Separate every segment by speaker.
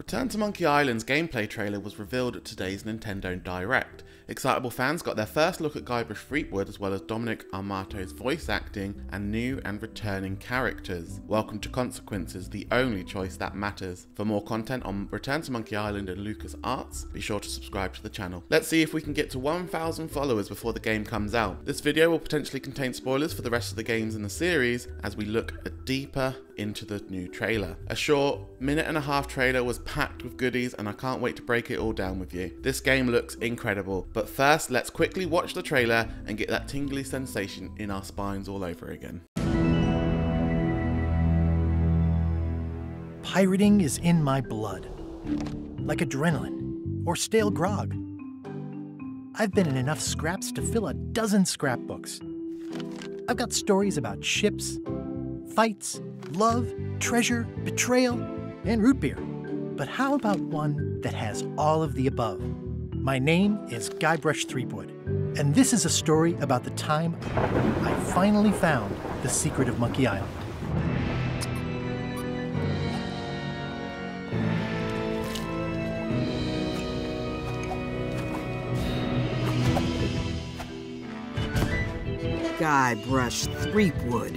Speaker 1: Return to Monkey Island's gameplay trailer was revealed at today's Nintendo Direct. Excitable fans got their first look at Guybrush Threepwood as well as Dominic Armato's voice acting and new and returning characters. Welcome to Consequences, the only choice that matters. For more content on Return to Monkey Island and LucasArts, be sure to subscribe to the channel. Let's see if we can get to 1,000 followers before the game comes out. This video will potentially contain spoilers for the rest of the games in the series as we look deeper into the new trailer. A short minute-and-a-half trailer was packed with goodies and I can't wait to break it all down with you. This game looks incredible, but first let's quickly watch the trailer and get that tingly sensation in our spines all over again.
Speaker 2: Pirating is in my blood, like adrenaline or stale grog. I've been in enough scraps to fill a dozen scrapbooks. I've got stories about ships, fights, love, treasure, betrayal, and root beer. But how about one that has all of the above? My name is Guybrush Threepwood, and this is a story about the time I finally found the secret of Monkey Island.
Speaker 3: Guybrush Threepwood.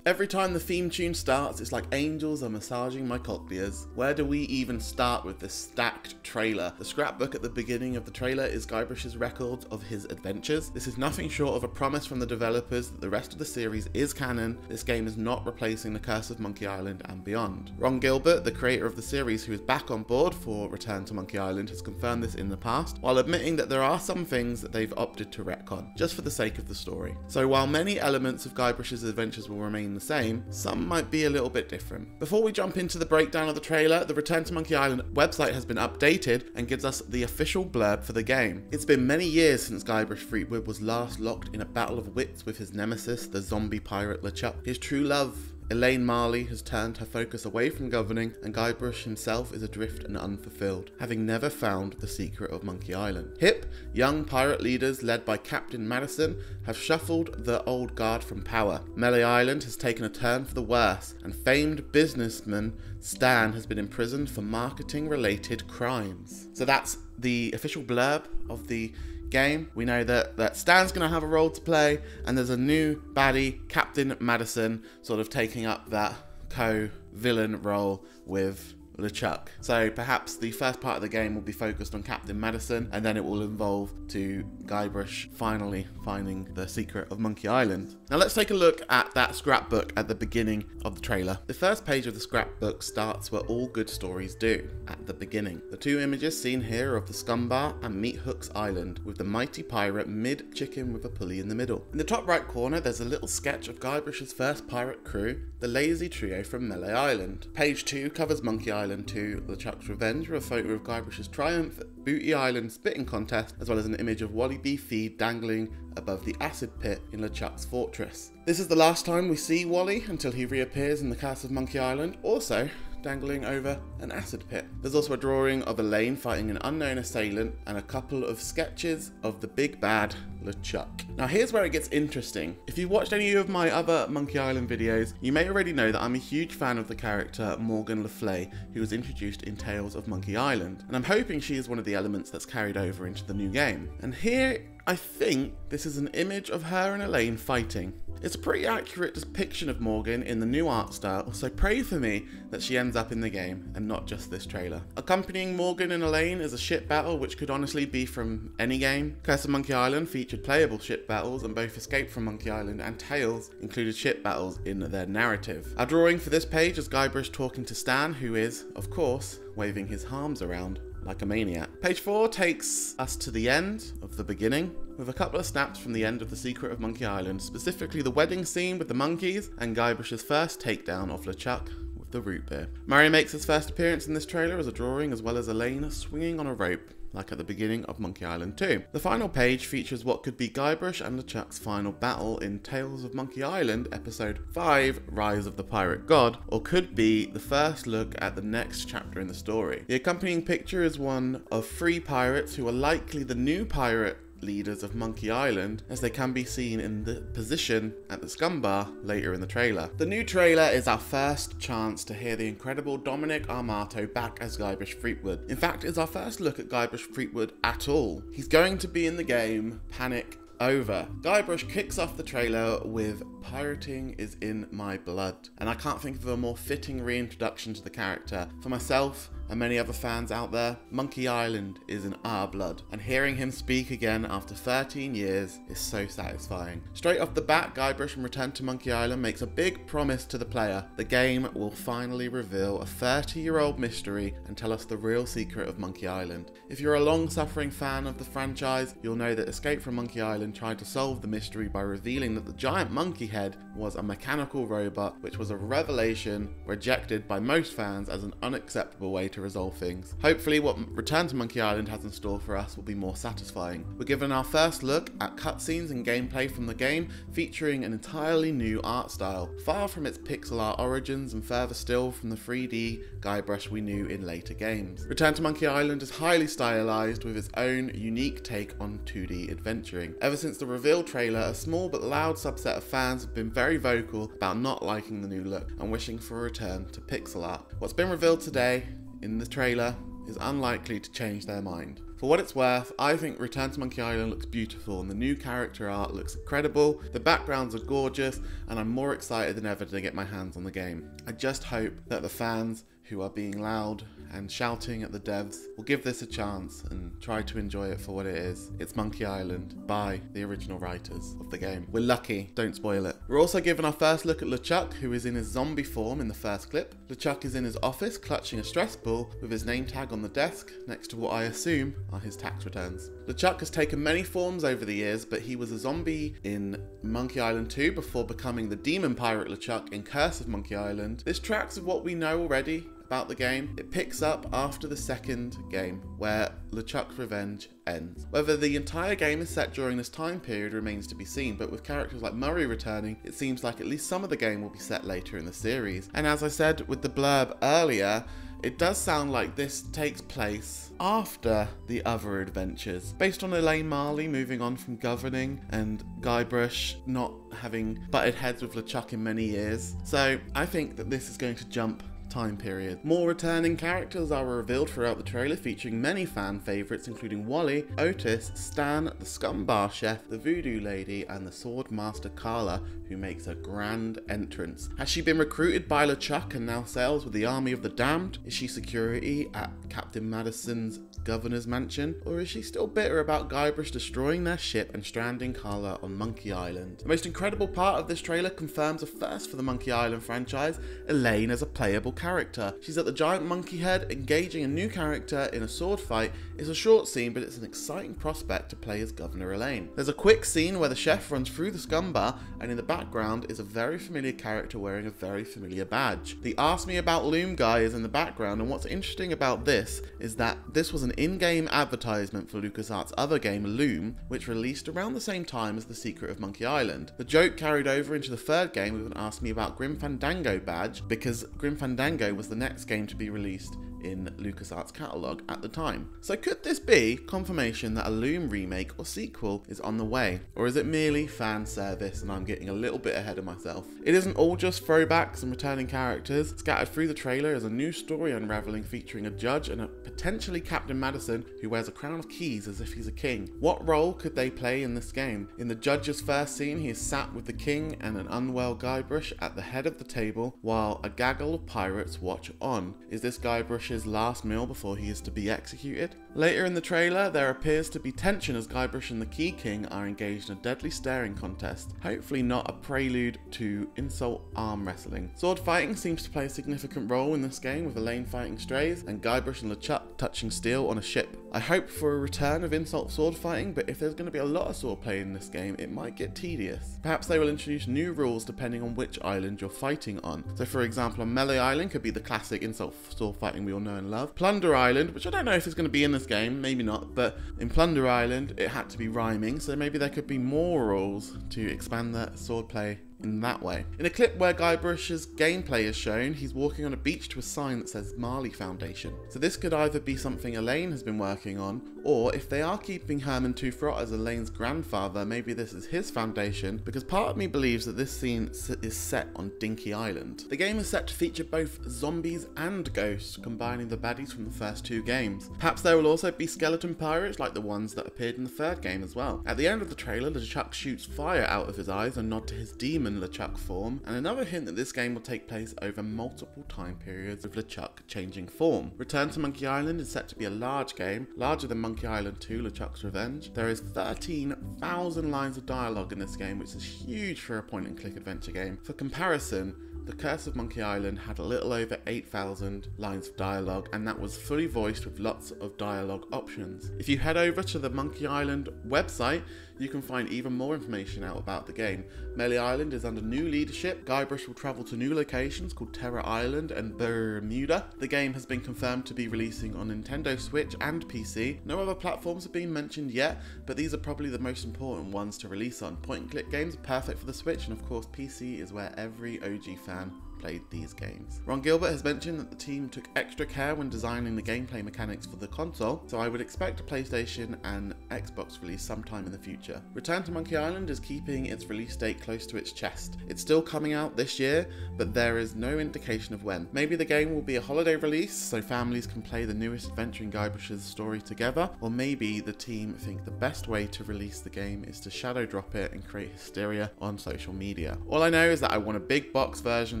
Speaker 1: Every time the theme tune starts, it's like angels are massaging my cochlears. Where do we even start with this stacked trailer? The scrapbook at the beginning of the trailer is Guybrush's record of his adventures. This is nothing short of a promise from the developers that the rest of the series is canon. This game is not replacing the Curse of Monkey Island and beyond. Ron Gilbert, the creator of the series, who is back on board for Return to Monkey Island, has confirmed this in the past, while admitting that there are some things that they've opted to retcon, just for the sake of the story. So while many elements of Guybrush's adventures will remain the same, some might be a little bit different. Before we jump into the breakdown of the trailer, the Return to Monkey Island website has been updated and gives us the official blurb for the game. It's been many years since Guybrush Threepwood was last locked in a battle of wits with his nemesis, the zombie pirate LeChuck. His true love, Elaine Marley, has turned her focus away from governing, and Guybrush himself is adrift and unfulfilled, having never found the secret of Monkey Island. Hip, young pirate leaders led by Captain Madison have shuffled the old guard from power. Melee Island has taken a turn for the worse, and famed businessman Stan has been imprisoned for marketing-related crimes. So that's the official blurb of the game. We know that Stan's going to have a role to play, and there's a new baddie, Captain Madison, sort of taking up that co-villain role with LeChuck. So perhaps the first part of the game will be focused on Captain Madison, and then it will evolve to Guybrush finally finding the secret of Monkey Island. Now let's take a look at that scrapbook at the beginning of the trailer. The first page of the scrapbook starts where all good stories do, at the beginning. The two images seen here are of the Scum Bar and Meat Hook's Island, with the mighty pirate mid-chicken with a pulley in the middle. In the top right corner, there's a little sketch of Guybrush's first pirate crew, the lazy trio from Melee Island. Page 2 covers Monkey Island 2, LeChuck's Revenge, with a photo of Guybrush's triumph at Booty Island spitting contest, as well as an image of Wally B. Feed dangling above the acid pit in LeChuck's fortress. This is the last time we see Wally until he reappears in the Curse of Monkey Island, also dangling over an acid pit. There's also a drawing of Elaine fighting an unknown assailant and a couple of sketches of the big bad LeChuck. Now here's where it gets interesting. If you've watched any of my other Monkey Island videos, you may already know that I'm a huge fan of the character Morgan Le Fay, who was introduced in Tales of Monkey Island, and I'm hoping she is one of the elements that's carried over into the new game. And here I think this is an image of her and Elaine fighting. It's a pretty accurate depiction of Morgan in the new art style, so pray for me that she ends up in the game and not just this trailer. Accompanying Morgan and Elaine is a ship battle which could honestly be from any game. Curse of Monkey Island featured playable ship battles, and both Escape from Monkey Island and Tales included ship battles in their narrative. Our drawing for this page is Guybrush talking to Stan, who is, of course, waving his arms around like a maniac. Page 4 takes us to the end of the beginning, with a couple of snaps from the end of The Secret of Monkey Island, specifically the wedding scene with the monkeys and Guybrush's first takedown of LeChuck with the root beer. Murray makes his first appearance in this trailer as a drawing, as well as Elaine swinging on a rope, like at the beginning of Monkey Island 2. The final page features what could be Guybrush and LeChuck's final battle in Tales of Monkey Island Episode 5, Rise of the Pirate God, or could be the first look at the next chapter in the story. The accompanying picture is one of 3 pirates who are likely the new pirate leaders of Monkey Island, as they can be seen in the position at the scum bar later in the trailer. The new trailer is our first chance to hear the incredible Dominic Armato back as Guybrush Threepwood. In fact, it's our first look at Guybrush Threepwood at all. He's going to be in the game Panic Over. Guybrush kicks off the trailer with "Pirating is in my blood," and I can't think of a more fitting reintroduction to the character. For myself and many other fans out there, Monkey Island is in our blood, and hearing him speak again after 13 years is so satisfying. Straight off the bat, Guybrush from Return to Monkey Island makes a big promise to the player. The game will finally reveal a 30-year-old mystery and tell us the real secret of Monkey Island. If you're a long-suffering fan of the franchise, you'll know that Escape from Monkey Island tried to solve the mystery by revealing that the giant monkey head was a mechanical robot, which was a revelation rejected by most fans as an unacceptable way to resolve things. Hopefully what Return to Monkey Island has in store for us will be more satisfying. We're given our first look at cutscenes and gameplay from the game, featuring an entirely new art style, far from its pixel art origins and further still from the 3D Guybrush we knew in later games. Return to Monkey Island is highly stylized with its own unique take on 2D adventuring. Ever since the reveal trailer, a small but loud subset of fans have been very vocal about not liking the new look and wishing for a return to pixel art. What's been revealed today in the trailer is unlikely to change their mind. For what it's worth, I think Return to Monkey Island looks beautiful and the new character art looks incredible, the backgrounds are gorgeous, and I'm more excited than ever to get my hands on the game. I just hope that the fans who are being loud and shouting at the devs will give this a chance and try to enjoy it for what it is. It's Monkey Island by the original writers of the game. We're lucky, don't spoil it. We're also given our first look at LeChuck, who is in his zombie form in the first clip. LeChuck is in his office clutching a stress ball with his name tag on the desk next to what I assume are his tax returns. LeChuck has taken many forms over the years, but he was a zombie in Monkey Island 2 before becoming the demon pirate LeChuck in Curse of Monkey Island. This tracks with what we know already about the game. It picks up after the second game, where LeChuck's revenge ends. Whether the entire game is set during this time period remains to be seen, but with characters like Murray returning, it seems like at least some of the game will be set later in the series. And as I said with the blurb earlier, it does sound like this takes place after the other adventures, based on Elaine Marley moving on from governing and Guybrush not having butted heads with LeChuck in many years. So I think that this is going to jump time period. More returning characters are revealed throughout the trailer, featuring many fan favourites including Wally, Otis, Stan, the Scum Bar Chef, the Voodoo Lady, and the Sword Master Carla, who makes a grand entrance. Has she been recruited by LeChuck and now sails with the Army of the Damned? Is she security at Captain Madison's governor's mansion? Or is she still bitter about Guybrush destroying their ship and stranding Carla on Monkey Island? The most incredible part of this trailer confirms a first for the Monkey Island franchise, Elaine as a playable character. She's at the giant monkey head, engaging a new character in a sword fight. It's a short scene, but it's an exciting prospect to play as Governor Elaine. There's a quick scene where the chef runs through the scum bar, and in the background is a very familiar character wearing a very familiar badge. The Ask Me About Loom guy is in the background, and what's interesting about this is that this was an in-game advertisement for LucasArts' other game, Loom, which released around the same time as The Secret of Monkey Island. The joke carried over into the third game with an Ask Me About Grim Fandango badge, because Grim Fandango was the next game to be released in LucasArts' catalogue at the time. So could this be confirmation that a Loom remake or sequel is on the way? Or is it merely fan service and I'm getting a little bit ahead of myself? It isn't all just throwbacks and returning characters. Scattered through the trailer is a new story unraveling featuring a judge and a potentially Captain Madison who wears a crown of keys as if he's a king. What role could they play in this game? In the judge's first scene, he is sat with the king and an unwell Guybrush at the head of the table while a gaggle of pirates watch on. Is this Guybrush's last meal before he is to be executed? Later in the trailer, there appears to be tension as Guybrush and the Key King are engaged in a deadly staring contest, hopefully not a prelude to insult arm wrestling. Sword fighting seems to play a significant role in this game, with Elaine fighting strays and Guybrush and LeChuck touching steel on a ship. I hope for a return of insult sword fighting, but if there's going to be a lot of sword play in this game, it might get tedious. Perhaps they will introduce new rules depending on which island you're fighting on. So for example, on Melee Island could be the classic insult sword fighting we all know and love. Plunder Island, which I don't know if it's going to be in this game, maybe not, but in Plunder Island it had to be rhyming, so maybe there could be more rules to expand that sword play in that way. In a clip where Guybrush's gameplay is shown, he's walking on a beach to a sign that says Marley Foundation. So this could either be something Elaine has been working on, or if they are keeping Herman Toothrot as Elaine's grandfather, maybe this is his foundation, because part of me believes that this scene is set on Dinky Island. The game is set to feature both zombies and ghosts, combining the baddies from the first two games. Perhaps there will also be skeleton pirates like the ones that appeared in the third game as well. At the end of the trailer, LeChuck shoots fire out of his eyes, a nod to his demon LeChuck form, and another hint that this game will take place over multiple time periods with LeChuck changing form. Return to Monkey Island is set to be a large game, larger than Monkey Island 2 LeChuck's Revenge. There is 13,000 lines of dialogue in this game, which is huge for a point-and-click adventure game. For comparison, The Curse of Monkey Island had a little over 8,000 lines of dialogue, and that was fully voiced with lots of dialogue options. If you head over to the Monkey Island website, you can find even more information out about the game. Melee Island is under new leadership. Guybrush will travel to new locations called Terror Island and Bermuda. The game has been confirmed to be releasing on Nintendo Switch and PC. No other platforms have been mentioned yet, but these are probably the most important ones to release on. Point-and-click games are perfect for the Switch, and of course PC is where every OG fan played these games. Ron Gilbert has mentioned that the team took extra care when designing the gameplay mechanics for the console, so I would expect a PlayStation and Xbox release sometime in the future. Return to Monkey Island is keeping its release date close to its chest. It's still coming out this year, but there is no indication of when. Maybe the game will be a holiday release so families can play the newest adventure in Guybrush's story together, or maybe the team think the best way to release the game is to shadow drop it and create hysteria on social media. All I know is that I want a big box version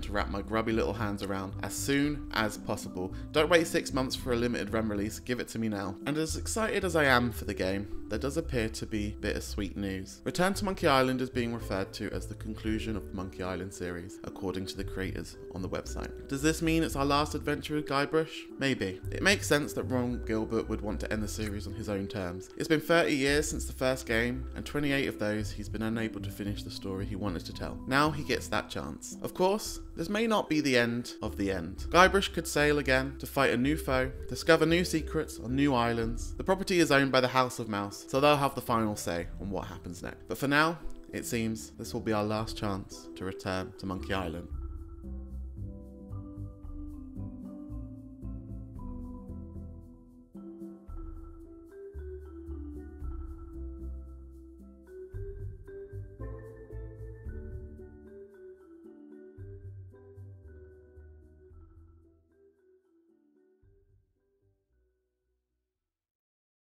Speaker 1: to wrap my grubby little hands around as soon as possible. Don't wait 6 months for a limited run release, give it to me now. And as excited as I am for the game, there does appear to be bittersweet news. Return to Monkey Island is being referred to as the conclusion of the Monkey Island series, according to the creators on the website. Does this mean it's our last adventure with Guybrush? Maybe. It makes sense that Ron Gilbert would want to end the series on his own terms. It's been 30 years since the first game, and 28 of those he's been unable to finish the story he wanted to tell. Now he gets that chance. Of course, this may not be the end of the end. Guybrush could sail again to fight a new foe, discover new secrets on new islands. The property is owned by the House of Mouse, so they'll have the final say on what happens next. But for now, it seems this will be our last chance to return to Monkey Island.